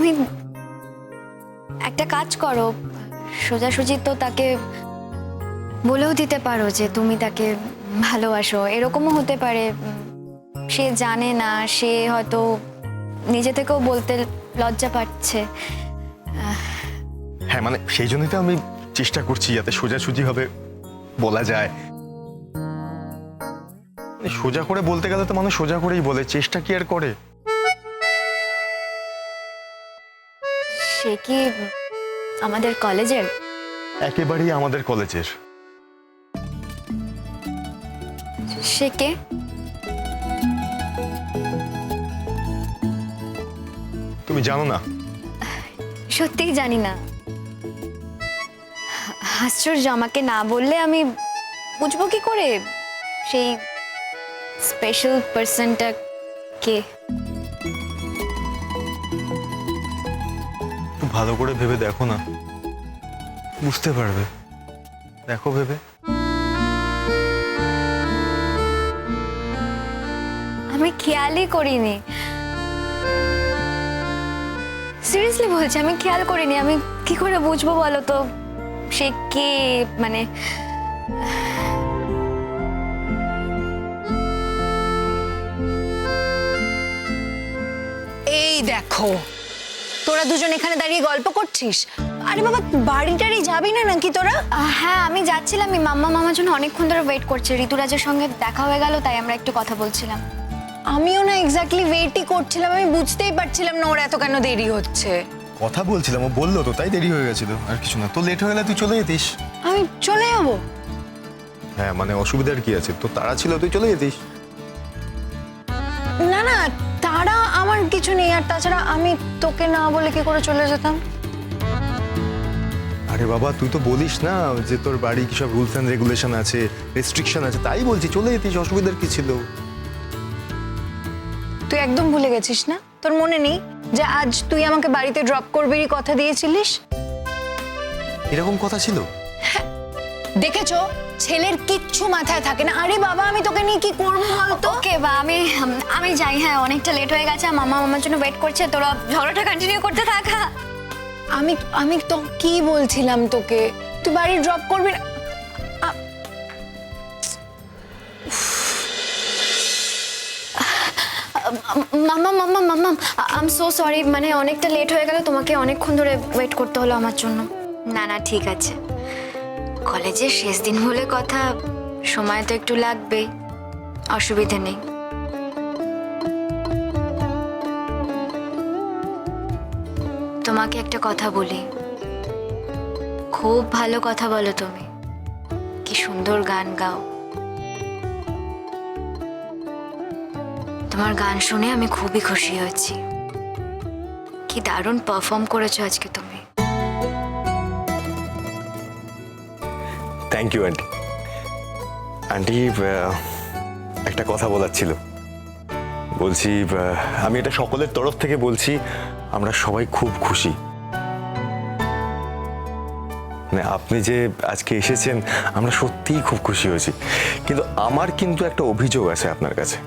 তুমি একটা কাজ করো, সোজাসুজি তো তাকে বলেও দিতে পারো যে তুমি তাকে ভালোবাসো। এরকমও হতে পারে সে জানে না, সে হয়তো নিজে থেকেও বলতে লজ্জা পাচ্ছে। হ্যাঁ মানে সেই জন্যই তো আমি চেষ্টা করছি যাতে সোজাসুজি ভাবে বলা যায়। সোজা করে বলতে গেলে তো মানুষ সোজা করেই বলে, চেষ্টা কি আর করে? সে কি আমাদের কলেজের? একেবারেই আমাদের কলেজের। সে কে? তুমি জানো না? সত্যিই জানি না। আশ্চর্য, আমাকে না বললে আমি বুঝবো কি করে সেই স্পেশাল পার্সনটা কে? একটু ভালো করে ভেবে দেখো না, বুঝতে পারবে। দেখো ভেবে। আমি খেয়ালই করিনি, সিরিয়াসলি বলছি, আমি খেয়াল করিনি। আমি কি করে বুঝবো বলো তো সে কে? মানে এই দেখো, তোরা দুজন এখানে দাঁড়িয়ে গল্প করছিস। আরে বাবা, বাড়িটারি যাবি না নাকি তোরা? হ্যাঁ, আমি যাচ্ছিলাম। মামার জন্য অনেকক্ষণ ধরে ওয়েট করছে। ঋতুরাজের সঙ্গে দেখা হয়ে গেল, তাই আমরা একটু কথা বলছিলাম। আমিও না এক্স্যাক্টলি ওয়েটই করছিলাম। আমি বুঝতেই পারছিলাম না ওর এত কেন দেরি হচ্ছে। কথা বলছিলাম, ও বললো তো, তাই দেরি হয়ে গেছিল, আর কিছু না। তো লেট হয়ে গেলে তুই চলে যেতিস। আমি চলে যাবো? হ্যাঁ মানে অসুবিধার কি আছে, তো তারা ছিল, তুই চলে যেতিস। না না, তারা আমার কিছু নেই। আর তাছাড়া আমি তোকে না বলে কি করে চলে যেতাম? আরে বাবা, তুই তো বলিস না যে তোর বাড়ি কি সব রুলস এন্ড রেগুলেশন আছে, রেস্ট্রিকশন আছে, তাই বলছি চলে যেতিস, অসুবিধার কি ছিল? তুই একদম ভুলে গেছিস না? তোর মনে নেই যে আজ তুই আমাকে বাড়িতে ড্রপ করবি কথা দিয়েছিলিস? এরকম কথা ছিল? দেখেছো, ছেলের কিচ্ছু মাথায় থাকে না। আরে বাবা, আমি তোকে নিয়ে কি করবো বলতো? ওকে বা আমি যাই। হ্যাঁ, অনেকটা লেট হয়ে গেছে, মামার জন্য ওয়েট করছে। তোরা ঝগড়াটা কন্টিনিউ করতে থাকা। আমি তো কি বলছিলাম তোকে, তুই বাড়ি ড্রপ করবি না? মাম্মা আই এম সো সরি। মানে অনেকটা লেট হয়ে গেল, তোমাকে অনেকক্ষণ ধরে ওয়েট করতে হলো আমার জন্য। না না, ঠিক আছে, কলেজের শেষ দিন বলে কথা, সময় তো একটু লাগবেই, অসুবিধে নেই। তোমাকে একটা কথা বলি, খুব ভালো কথা বলো তুমি, কি সুন্দর গান গাও। তোমার গান শুনে আমি খুবই খুশি হয়েছি। কি দারুণ পারফর্ম করেছো আজকে তুমি। Thank you aunty. আন্টি, একটা কথা বলার ছিল। বলছি, আমি এটা সকলের তরফ থেকে বলছি, আমরা সবাই খুব খুশি। মানে আপনি যে আজকে এসেছেন, আমরা সত্যিই খুব খুশি হয়েছি। কিন্তু আমার কিন্তু একটা অভিযোগ আছে আপনার কাছে।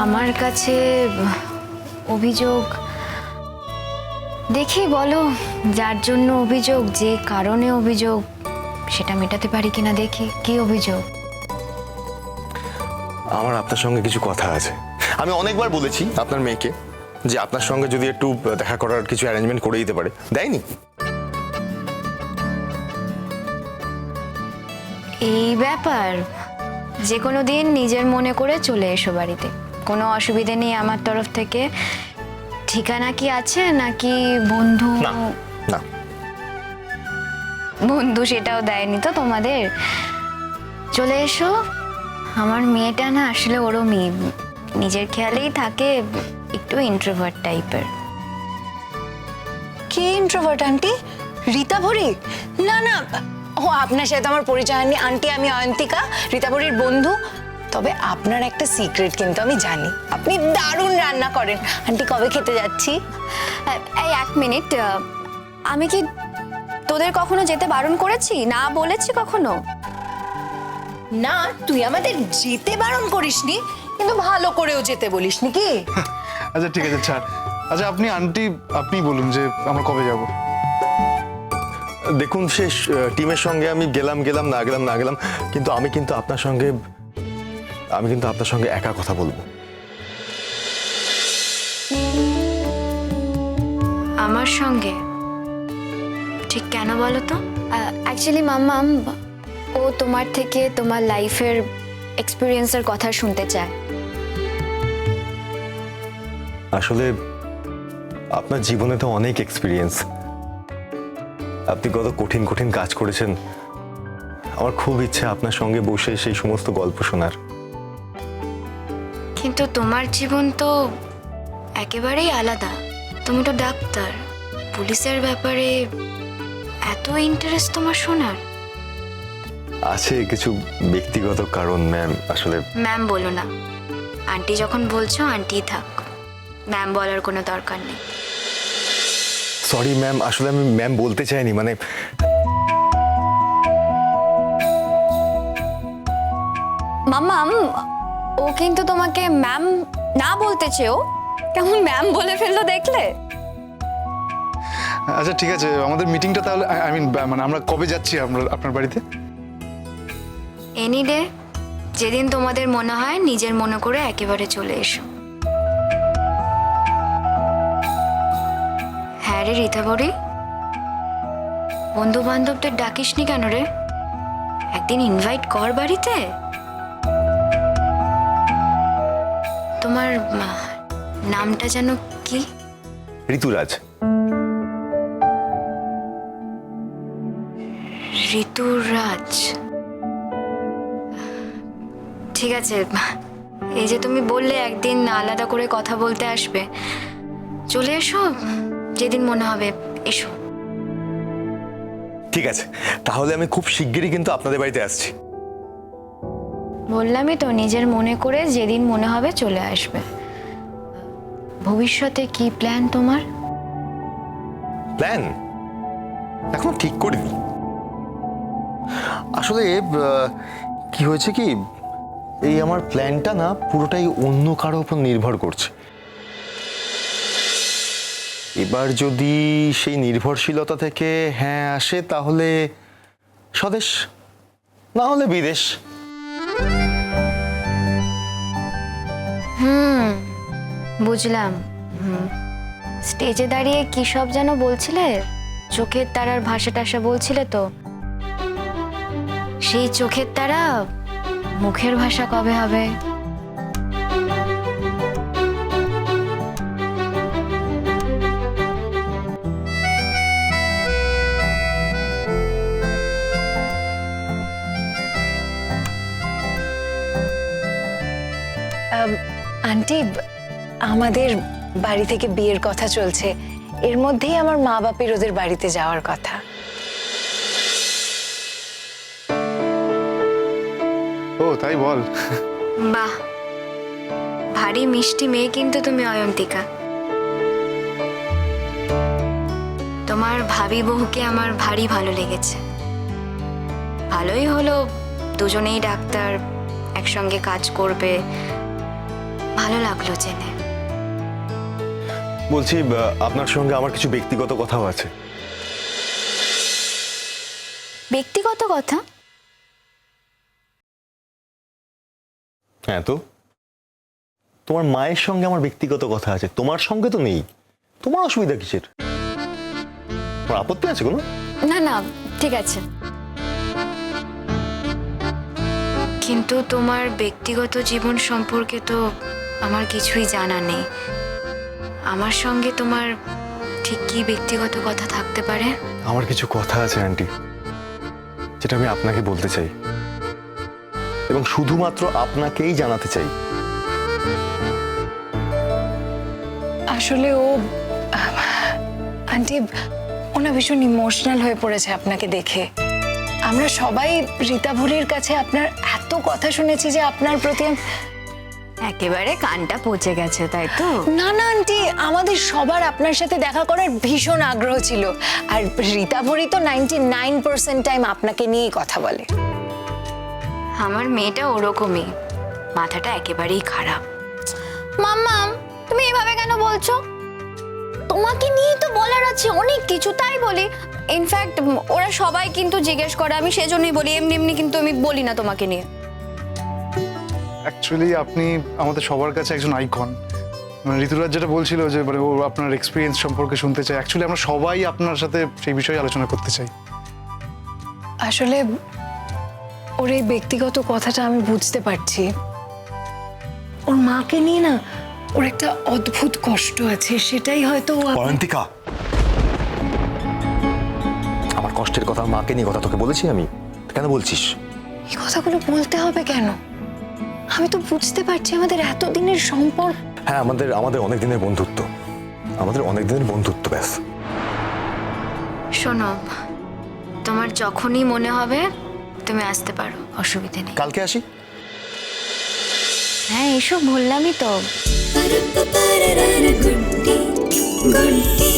আমার কাছে অভিযোগ? দেখি বলো, যার জন্য অভিযোগ, যে কারণে অভিযোগ, সেটা মেটাতে পারি কিনা দেখি। কি অভিযোগ? আমার আপনার সঙ্গে কিছু কথা আছে। আমি অনেকবার বলেছি আপনার মেয়েকে যে আপনার সঙ্গে যদি একটু দেখা করার কিছু অ্যারেঞ্জমেন্ট করে দিতে পারে, দেয়নি। এই ব্যাপার, যে কোনো দিন নিজের মনে করে চলে এসো বাড়িতে, কোনো অসুবিধে নেই আমার তরফ থেকে। ঠিকানা কি আছে নাকি বন্ধু? না না, বন্ধু সেটাও দেয়নি তো তোমাদের? চলে এসো। আমার মেয়েটা না আসলে ওরমই, নিজের খেয়ালেই থাকে, একটু ইন্ট্রোভার্ট টাইপের। কি ইন্ট্রোভার্ট আন্টি? রীতা ভরি? না না, ও আপনার সাথে আমার পরিচয় হয়নি আন্টি। আমি অয়ন্তিকা, রীতা ভরির বন্ধু। তবে আপনার একটা সিক্রেট কিন্তু আমি জানি, আপনি দারুণ রান্না করেন। আন্টি, কবে খেতে যাচ্ছি? এই এক মিনিট, আমি কি তোদের কখনো যেতে বারণ করেছি? না বলেছি কখনো? না, তুই আমাদের যেতে বারণ করিসনি, কিন্তু ভালো করেও যেতে বলিসনি কি? আচ্ছা ঠিক আছে, ছাড়। আচ্ছা আপনি আন্টি আপনি বলুন যে আমরা কবে যাব? দেখুন শেষ টিমের সঙ্গে আমি গেলাম না গেলাম, কিন্তু আমি কিন্তু আপনার সঙ্গে একা কথা বলবো। আমার সঙ্গে? ঠিক কেন বলো তো? অ্যাকচুয়ালি মাম্মাম, ও তোমার থেকে তোমার লাইফের এক্সপিরিয়েন্সের কথা শুনতে চায়। আসলে আপনার জীবনে তো অনেক এক্সপিরিয়েন্স, আপনি কত কঠিন কঠিন কাজ করেছেন। আমার খুব ইচ্ছে আপনার সঙ্গে বসে সেই সমস্ত গল্প শোনার। কিন্তু তোমার জীবন তো একেবারেই আলাদা। তুমি তো ডাক্তার, পুলিশের ব্যাপারে এত ইন্টারেস্ট তোমার শোনার? আছে কিছু ব্যক্তিগত কারণ ম্যাম। আসলে ম্যাম বলো না, আন্টি যখন বলছো আন্টি থাক, ম্যাম বলার কোনো দরকার নেই। সরি ম্যাম, আসলে আমি ম্যাম বলতে চাইনি, মানে মাম্মাম, ও কিন্তু তোমাকে ম্যাম না বলতে চেয়েও কেমন ম্যাম বলে ফেললো দেখলে? আচ্ছা ঠিক আছে, আমাদের মিটিংটা তাহলে আই মিন মানে আমরা কবে যাচ্ছি আপনার বাড়িতে? এনি ডে, যেদিন তোমাদের মনে হয় নিজের মনে করে একেবারে চলে এসো। হ্যাঁ রে রীতাবরী, বন্ধু বান্ধবদের ডাকিসনি কেন রে? একদিন ইনভাইট কর বাড়িতে। তোমার নামটা যেন কি? ঋতুরাজ। ঋতুরাজ, ঠিক আছে। এই যে তুমি বললে একদিন আলাদা করে কথা বলতে আসবে, চলে এসো যেদিন মনে হবে, এসো। ঠিক আছে, তাহলে আমি খুব শিগগিরই কিন্তু আপনাদের বাড়িতে আসছি। বললামই তো, নিজের মনে করে যেদিন মনে হবে চলে আসবে। ভবিষ্যতে কি প্ল্যান তোমার? প্ল্যান এখনো ঠিক করিনি। আসলে কি হয়েছে কি, এই আমার প্ল্যানটা না পুরোটাই অন্য কারো উপর নির্ভর করছে। এবার যদি সেই নির্ভরশীলতা থেকে হ্যাঁ আসে তাহলে স্বদেশ, না হলে বিদেশ। বুঝলাম। স্টেজে দাঁড়িয়ে কি সব যেন বলছিলে, চোখের তারার ভাষা টাষা বলছিলে তো। সেই চোখের তারা মুখের ভাষা কবে হবে? আন্টি, আমাদের বাড়ি থেকে বিয়ের কথা চলছে, এর মধ্যেই আমার মা বাপের ওদের বাড়িতে যাওয়ার কথা। ও তাই বল। বাহ, ভারী মিষ্টি মেয়ে কিন্তু তুমি অয়ন্তিকা। তোমার ভাবি বহুকে আমার ভারী ভালো লেগেছে। ভালোই হলো, দুজনেই ডাক্তার, একসঙ্গে কাজ করবে, ভালো লাগলো জেনে। বলছি আপনার সঙ্গে আমার কিছু ব্যক্তিগত কথাও আছে। ব্যক্তিগত কথা? হ্যাঁ তো, তোমার মায়ের সঙ্গে আমার ব্যক্তিগত কথা আছে, তোমার সঙ্গে তো নেই। তোমার অসুবিধা কিসের? তোমার আপত্তি আছে কোনো? না না, ঠিক আছে। কিন্তু তোমার ব্যক্তিগত জীবন সম্পর্কে তো আমার কিছুই জানা নেই। আমার সঙ্গে তোমার ঠিক কি ব্যক্তিগত কথা থাকতে পারে? আমার কিছু কথা আছে আন্টি, যেটা আমি আপনাকে বলতে চাই এবং শুধুমাত্র আপনাকেই জানাতে চাই। আসলে ও আন্টি, ওনা ভীষণ ইমোশনাল হয়ে পড়েছে আপনাকে দেখে। আমরা সবাই রীতাভরির কাছে আপনার এত কথা শুনেছি যে আপনার প্রতি একেবারে কানটা পচে গেছে, তাই তো? না না আন্টি, আমাদের সবার আপনার সাথে দেখা করার ভীষণ আগ্রহ ছিল। আর রীতাভরি তো 99% টাইম আপনাকে নিয়েই কথা বলে। আমার মেয়েটা ওরকমই, মাথাটা একেবারেই খারাপ। মাম্মাম, তুমি এভাবে কেন বলছো? তোমাকে নিয়ে তো বলার আছে অনেক কিছু, তাই বলি। ইনফ্যাক্ট ওরা সবাই কিন্তু জিজ্ঞেস করে, আমি সেজন্যই বলি, এমনি এমনি কিন্তু আমি বলি না তোমাকে নিয়ে। অ্যাকচুয়ালি আপনি আমাদের সবার কাছে একজন আইকন। মানে ঋতুরাজ যেটা বলছিল যে মানে ও আপনার এক্সপিরিয়েন্স সম্পর্কে শুনতে চাই, অ্যাকচুয়ালি আমরা সবাই আপনার সাথে সেই বিষয়ে আলোচনা করতে চাই। আসলে ওর এই ব্যক্তিগত কথাটা আমি বুঝতে পারছি। ওর মাকে নিয়ে না ওর একটা অদ্ভুত কষ্ট আছে, সেটাই হয়তো অয়ন্তিকা, আমার কষ্টের কথা, মাকে নিয়ে কথা তোকে বলেছি আমি, কেন বলছিস? এই কথাগুলো বলতে হবে কেন? আমি তো বুঝতে পারছি আমাদের এতদিনের সম্পর্ক। হ্যাঁ, আমাদের অনেক দিনের বন্ধুত্ব, ব্যাস। শোনো, তোমার যখনই মনে হবে তুমি আসতে পারো, অসুবিধা নেই। কালকে আসি? হ্যাঁ এসব বললামই তো। গুড্ডি গুড্ডি